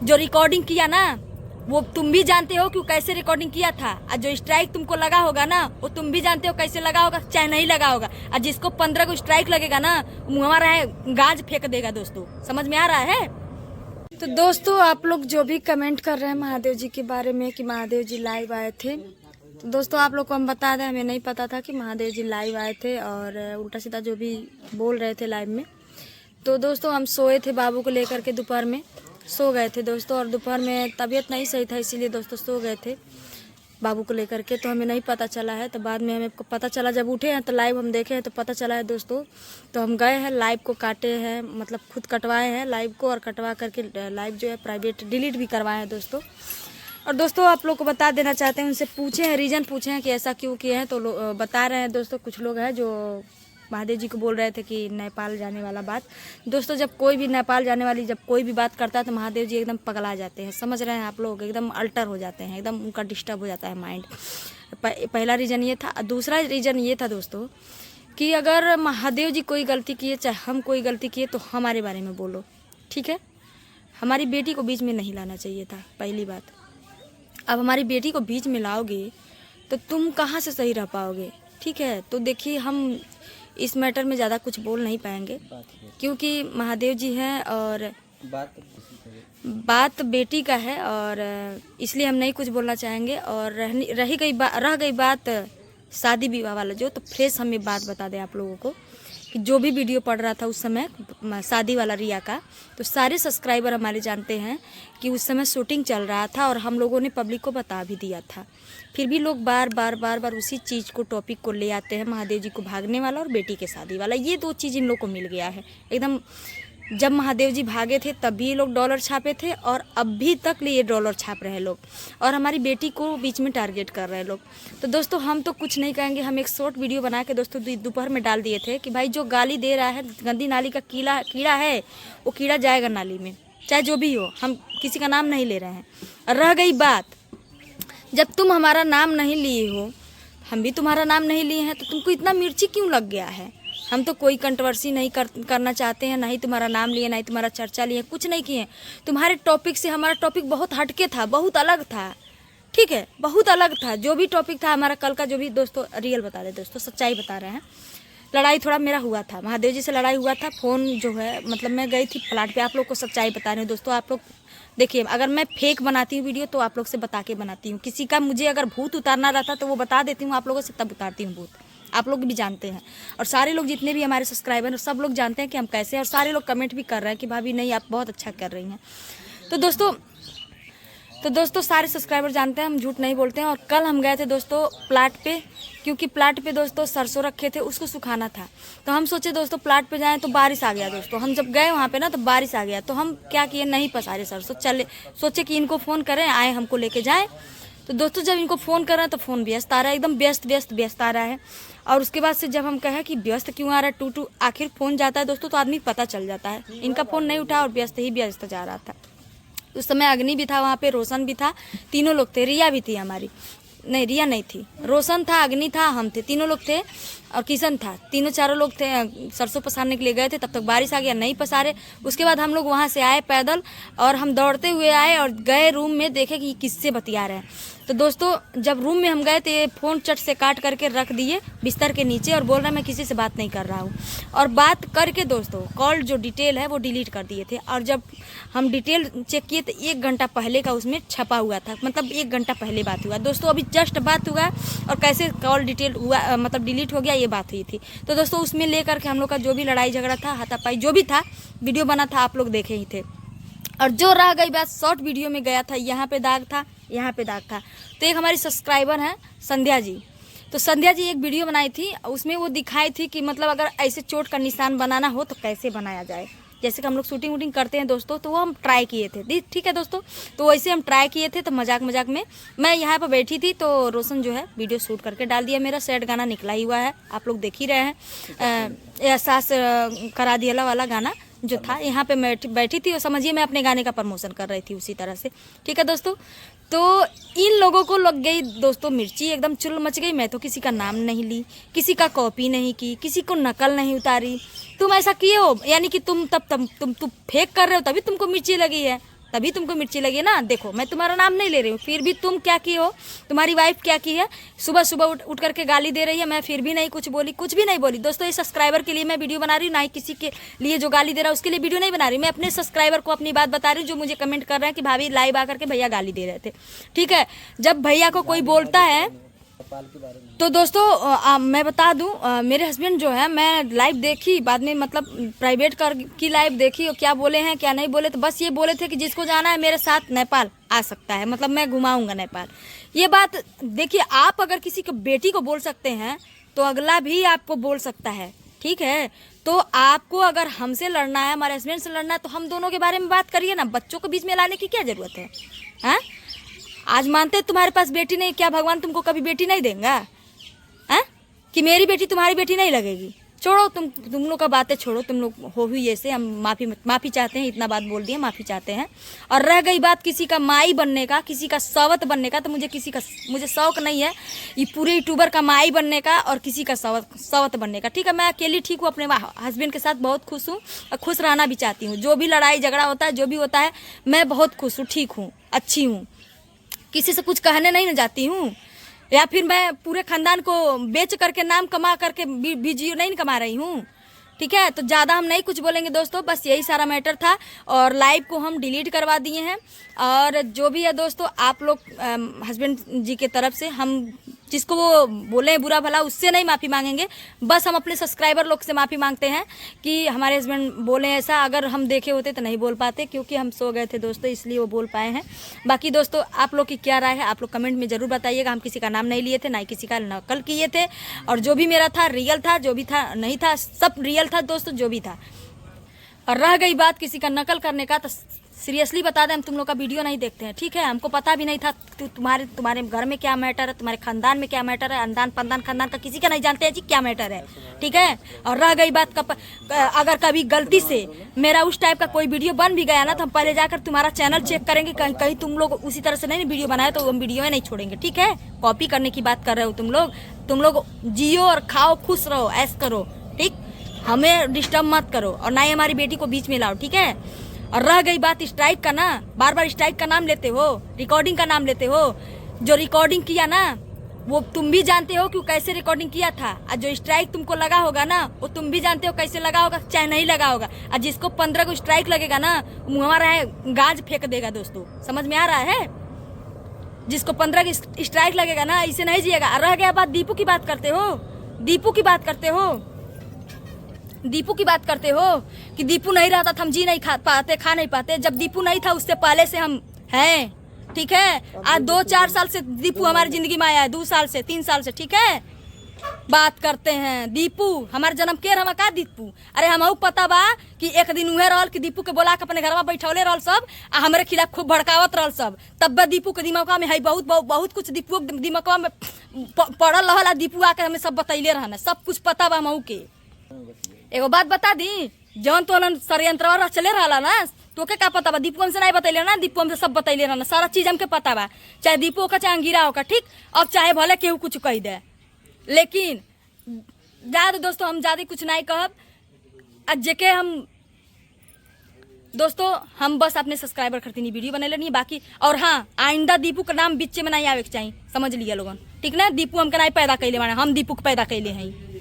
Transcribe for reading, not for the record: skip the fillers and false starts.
जो रिकॉर्डिंग किया ना वो तुम भी जानते हो कि कैसे रिकॉर्डिंग किया था, और जो स्ट्राइक तुमको लगा होगा ना वो तुम भी जानते हो कैसे लगा होगा, चाहे नहीं लगा होगा। और जिसको 15 को स्ट्राइक लगेगा ना हमारा है गाज फेंक देगा। दोस्तों समझ में आ रहा है? तो दोस्तों आप लोग जो भी कमेंट कर रहे हैं महादेव जी के बारे में कि महादेव जी लाइव आए थे, तो दोस्तों आप लोग को हम बता दें, हमें नहीं पता था कि महादेव जी लाइव आए थे और उल्टा सीधा जो भी बोल रहे थे लाइव में। तो दोस्तों हम सोए थे बाबू को लेकर के, दोपहर में सो गए थे दोस्तों, और दोपहर में तबीयत नहीं सही था इसीलिए दोस्तों सो गए थे बाबू को लेकर के, तो हमें नहीं पता चला है। तो बाद में हमें पता चला, जब उठे हैं तो लाइव हम देखे हैं तो पता चला है दोस्तों। तो हम गए हैं लाइव को काटे हैं, मतलब खुद कटवाए हैं लाइव को, और कटवा करके लाइव जो है प्राइवेट डिलीट भी करवाए हैं दोस्तों। और दोस्तों आप लोग को बता देना चाहते हैं, उनसे पूछे हैं, रीज़न पूछे हैं कि ऐसा क्यों किए हैं, तो बता रहे हैं दोस्तों। कुछ लोग हैं जो महादेव जी को बोल रहे थे कि नेपाल जाने वाला बात। दोस्तों जब कोई भी नेपाल जाने वाली जब कोई भी बात करता है तो महादेव जी एकदम पगला जाते हैं, समझ रहे हैं आप लोग, एकदम अल्टर हो जाते हैं, एकदम उनका डिस्टर्ब हो जाता है माइंड। पहला रीज़न ये था। दूसरा रीज़न ये था दोस्तों कि अगर महादेव जी कोई गलती किए चाहे हम कोई गलती किए तो हमारे बारे में बोलो, ठीक है? हमारी बेटी को बीच में नहीं लाना चाहिए था, पहली बात। अब हमारी बेटी को बीच में लाओगे तो तुम कहाँ से सही रह पाओगे, ठीक है? तो देखिए हम इस मैटर में ज़्यादा कुछ बोल नहीं पाएंगे क्योंकि महादेव जी हैं और बात बेटी का है, और इसलिए हम नहीं कुछ बोलना चाहेंगे। और रह गई बात शादी विवाह वाला जो, तो फ्रेश हमें बात बता दें आप लोगों को कि जो भी वीडियो पड़ रहा था उस समय शादी वाला रिया का, तो सारे सब्सक्राइबर हमारे जानते हैं कि उस समय शूटिंग चल रहा था और हम लोगों ने पब्लिक को बता भी दिया था। फिर भी लोग बार बार उसी चीज़ को, टॉपिक को ले आते हैं, महादेव जी को भागने वाला और बेटी के शादी वाला। ये दो चीज़ इन लोग को मिल गया है एकदम। जब महादेव जी भागे थे तब भी ये लोग डॉलर छापे थे और अभी तक ये डॉलर छाप रहे हैं लोग, और हमारी बेटी को बीच में टारगेट कर रहे हैं लोग। तो दोस्तों हम तो कुछ नहीं कहेंगे। हम एक शॉर्ट वीडियो बना के दोस्तों दोपहर में डाल दिए थे कि भाई जो गाली दे रहा है, गंदी नाली का कीड़ा है, वो कीड़ा जाएगा नाली में, चाहे जो भी हो। हम किसी का नाम नहीं ले रहे हैं। और रह गई बात, जब तुम हमारा नाम नहीं लिए हो, हम भी तुम्हारा नाम नहीं लिए हैं, तो तुमको इतना मिर्ची क्यों लग गया है? हम तो कोई कंट्रोवर्सी नहीं करना चाहते हैं, ना ही तुम्हारा नाम लिए, ना ही तुम्हारा चर्चा लिए, कुछ नहीं किए। तुम्हारे टॉपिक से हमारा टॉपिक बहुत हटके था, बहुत अलग था, ठीक है? बहुत अलग था। जो भी टॉपिक था हमारा कल का, जो भी दोस्तों रियल बता रहे, दोस्तों सच्चाई बता रहे हैं। लड़ाई थोड़ा मेरा हुआ था, महादेव जी से लड़ाई हुआ था। फ़ोन जो है मतलब मैं गई थी प्लाट पे, आप लोग को सच्चाई बता रहे हैं दोस्तों। आप लोग देखिए, अगर मैं फेक बनाती हूँ वीडियो तो आप लोग से बता के बनाती हूँ। किसी का मुझे अगर भूत उतारना रहता तो वो बता देती हूँ आप लोगों से, तब उतारती हूँ भूत। आप लोग भी जानते हैं, और सारे लोग जितने भी हमारे सब्सक्राइबर हैं सब लोग जानते हैं कि हम कैसे हैं, और सारे लोग कमेंट भी कर रहे हैं कि भाभी नहीं आप बहुत अच्छा कर रही हैं। तो दोस्तों सारे सब्सक्राइबर जानते हैं हम झूठ नहीं बोलते हैं। और कल हम गए थे दोस्तों प्लाट पे, क्योंकि प्लाट पे दोस्तों सरसों रखे थे, उसको सुखाना था। तो हम सोचे दोस्तों प्लाट पे जाएं, तो बारिश आ गया दोस्तों। हम जब गए वहाँ पे ना तो बारिश आ गया, तो हम क्या किए, नहीं पसारे सरसों, चले सोचे कि इनको फ़ोन करें, आए हमको लेके जाएँ। तो दोस्तों जब इनको फ़ोन कर रहे हैं तो फ़ोन व्यस्त आ रहा है, एकदम व्यस्त आ रहा है। और उसके बाद से जब हम कहें कि व्यस्त क्यों आ रहा है, टू आखिर फ़ोन जाता है दोस्तों तो आदमी पता चल जाता है। इनका फ़ोन नहीं उठा और व्यस्त जा रहा था। उस समय अग्नि भी था वहाँ पे, रोशन भी था, तीनों लोग थे। रिया भी थी हमारी, नहीं रिया नहीं थी, रोशन था, अग्नि था, हम थे, तीनों लोग थे, और किशन था। तीनों चारों लोग थे, सरसों पसारने के लिए गए थे। तब तक बारिश आ गया, नहीं पसारे। उसके बाद हम लोग वहाँ से आए पैदल, और हम दौड़ते हुए आए और गए रूम में, देखे कि किससे बतिया रहे हैं। तो दोस्तों जब रूम में हम गए तो ये फ़ोन चट से काट करके रख दिए बिस्तर के नीचे, और बोल रहा मैं किसी से बात नहीं कर रहा हूँ। और बात करके दोस्तों कॉल जो डिटेल है वो डिलीट कर दिए थे। और जब हम डिटेल चेक किए तो 1 घंटा पहले का उसमें छपा हुआ था, मतलब 1 घंटा पहले बात हुआ दोस्तों। अभी जस्ट बात हुआ और कैसे कॉल डिटेल हुआ, मतलब डिलीट हो गया, ये बात हुई थी। तो दोस्तों उसमें लेकर के हम लोग का जो भी लड़ाई झगड़ा था, हाथापाई जो भी था, वीडियो बना था, आप लोग देखे ही थे। और जो रह गई बात, शॉर्ट वीडियो में गया था, यहाँ पे दाग था, यहाँ पे दाग था। तो एक हमारी सब्सक्राइबर हैं संध्या जी, तो संध्या जी एक वीडियो बनाई थी, उसमें वो दिखाई थी कि मतलब अगर ऐसे चोट का निशान बनाना हो तो कैसे बनाया जाए। जैसे कि हम लोग शूटिंग वूटिंग करते हैं दोस्तों, तो वो हम ट्राई किए थे, ठीक है दोस्तों। तो वैसे हम ट्राई किए थे, तो मजाक में मैं यहाँ पर बैठी थी, तो रोशन जो है वीडियो शूट करके डाल दिया। मेरा सैड गाना निकला ही हुआ है, आप लोग देख ही रहे हैं, एहसास करा दिया वाला गाना जो था, यहाँ पे मैं बैठी थी और समझिए मैं अपने गाने का प्रमोशन कर रही थी उसी तरह से, ठीक है दोस्तों। तो इन लोगों को लग गई दोस्तों मिर्ची, एकदम चुल मच गई। मैं तो किसी का नाम नहीं ली, किसी का कॉपी नहीं की, किसी को नकल नहीं उतारी। तुम ऐसा किए हो, यानी कि तुम फेक कर रहे हो तभी तुमको मिर्ची लगी है। तभी तुमको मिर्ची लगी ना। देखो मैं तुम्हारा नाम नहीं ले रही हूँ, फिर भी तुम क्या की हो, तुम्हारी वाइफ क्या की है, सुबह सुबह उठ करके गाली दे रही है, मैं फिर भी नहीं कुछ बोली, कुछ भी नहीं बोली। दोस्तों ये सब्सक्राइबर के लिए मैं वीडियो बना रही हूँ, ना ही किसी के लिए जो गाली दे रहा है उसके लिए वीडियो नहीं बना रही। मैं अपने सब्सक्राइबर को अपनी बात बता रही हूँ, जो मुझे कमेंट कर रहे हैं कि भाभी लाइव आकर के भैया गाली दे रहे थे। ठीक है, जब भैया को कोई बोलता है तो दोस्तों मैं बता दूं, मेरे हस्बैंड जो है, मैं लाइव देखी बाद में, मतलब प्राइवेट कर की लाइव देखी, और क्या बोले हैं क्या नहीं बोले, तो बस ये बोले थे कि जिसको जाना है मेरे साथ नेपाल आ सकता है, मतलब मैं घुमाऊंगा नेपाल। ये बात देखिए, आप अगर किसी को बेटी को बोल सकते हैं तो अगला भी आपको बोल सकता है। ठीक है, तो आपको अगर हमसे लड़ना है, हमारे हस्बैंड से लड़ना है, तो हम दोनों के बारे में बात करिए ना, बच्चों को बीच में लाने की क्या जरूरत है? हाँ, आज मानते तुम्हारे पास बेटी नहीं, क्या भगवान तुमको कभी बेटी नहीं देगा? हैं कि मेरी बेटी तुम्हारी बेटी नहीं लगेगी? छोड़ो, तुम लोग का बातें छोड़ो, तुम लोग हो ही ऐसे। हम माफ़ी चाहते हैं, इतना बात बोल दिए, माफ़ी चाहते हैं। और रह गई बात किसी का माई बनने का, किसी का सवत बनने का, तो मुझे शौक नहीं है ये पूरे यूट्यूबर का माई बनने का और किसी का सवत बनने का। ठीक है, मैं अकेली ठीक हूँ, अपने हस्बैंड के साथ बहुत खुश हूँ और खुश रहना भी चाहती हूँ। जो भी लड़ाई झगड़ा होता है, जो भी होता है, मैं बहुत खुश हूँ, ठीक हूँ, अच्छी हूँ, किसी से कुछ कहने नहीं न जाती हूँ, या फिर मैं पूरे खानदान को बेच करके नाम कमा करके वीडियो नहीं कमा रही हूँ। ठीक है, तो ज़्यादा हम नहीं कुछ बोलेंगे दोस्तों, बस यही सारा मैटर था। और लाइव को हम डिलीट करवा दिए हैं। और जो भी है दोस्तों, आप लोग हस्बैंड जी के तरफ से, हम जिसको वो बोले बुरा भला, उससे नहीं माफ़ी मांगेंगे, बस हम अपने सब्सक्राइबर लोग से माफ़ी मांगते हैं कि हमारे हस्बैंड बोले ऐसा। अगर हम देखे होते तो नहीं बोल पाते, क्योंकि हम सो गए थे दोस्तों, इसलिए वो बोल पाए हैं। बाकी दोस्तों आप लोग की क्या राय है, आप लोग कमेंट में ज़रूर बताइएगा। हम किसी का नाम नहीं लिए थे, ना ही किसी का नकल किए थे, और जो भी मेरा था रियल था, जो भी था नहीं था, सब रियल था दोस्तों, जो भी था। और रह गई बात किसी का नकल करने का, तो सीरियसली बता दें, हम तुम लोग का वीडियो नहीं देखते हैं। ठीक है, हमको पता भी नहीं था तुम्हारे घर में क्या मैटर है, तुम्हारे खानदान में क्या मैटर है, अंदान पंदान खानदान का किसी का नहीं जानते हैं जी क्या मैटर है। ठीक है, और रह गई बात अगर कभी गलती से मेरा उस टाइप का कोई वीडियो बन भी गया ना, तो हम पहले जाकर तुम्हारा चैनल चेक करेंगे, कहीं तुम लोग उसी तरह से नहीं वीडियो बनाए तो हम वीडियो में नहीं छोड़ेंगे। ठीक है, कॉपी करने की बात कर रहे हो तुम लोग जियो और खाओ, खुश रहो, ऐश करो। ठीक, हमें डिस्टर्ब मत करो, और ना ही हमारी बेटी को बीच में लाओ। ठीक है, और रह गई बात स्ट्राइक का ना, बार बार स्ट्राइक का नाम लेते हो, रिकॉर्डिंग का नाम लेते हो। जो रिकॉर्डिंग किया ना, वो तुम भी जानते हो कि कैसे रिकॉर्डिंग किया था, और जो स्ट्राइक तुमको लगा होगा ना, वो तुम भी जानते हो कैसे लगा होगा, चाहे नहीं लगा होगा। और जिसको 15 को स्ट्राइक लगेगा ना, हमारा गाज फेंक देगा दोस्तों, समझ में आ रहा है? जिसको 15 की स्ट्राइक लगेगा ना, इसे नहीं जिएगा। रह गया बात, दीपू की बात करते हो, दीपू की बात करते हो, दीपू की बात करते हो कि दीपू नहीं रहता था हम जी नहीं खा नहीं पाते। जब दीपू नहीं था उससे पहले से हम हैं। ठीक है, आज 2-4 साल से दीपू हमारी जिंदगी में आया है, 2 साल से 3 साल से। ठीक है, बात करते हैं दीपू हमारे जन्म के हम का दीपू। अरे हम पता बा कि एक दिन उहे रहल कि दीपू के बोला के अपने घर में बैठौले रहल सब, आ हमारे खिलाफ खूब भड़कावत रहल सब। तब दीपू के दिमाग में है बहुत कुछ दीपू दिमाग में पड़ल रहल, दीपू आके हमें सब बतैले रहना, सब कुछ पता बा मऊ के। एगो बात बता दी, जौन तो षड्यंत्र चले रहा ना, तो के का पता बा? दीपू हमसे नहीं बतैले ना, दीपू हमसे सब बतैले रहना, सारा चीज हमके पता बा, चाहे दीपू का चाहे अंगीरा होगा। ठीक, अब चाहे भले केहू कुछ कह दे, लेकिन ज्यादा दोस्तों हम ज्यादा कुछ नहीं कहब। जेके हम दोस्तों, हम बस अपने सब्सक्राइबर खातिर वीडियो बने लेनी बाकी। और हाँ, आइंदा दीपू का नाम बीच में नहीं आवे के चाहिए, समझ लिया लोगन। ठीक ना, दीपू हमके नहीं पैदा कैले, हम दीपू के पैदा कैले हैं।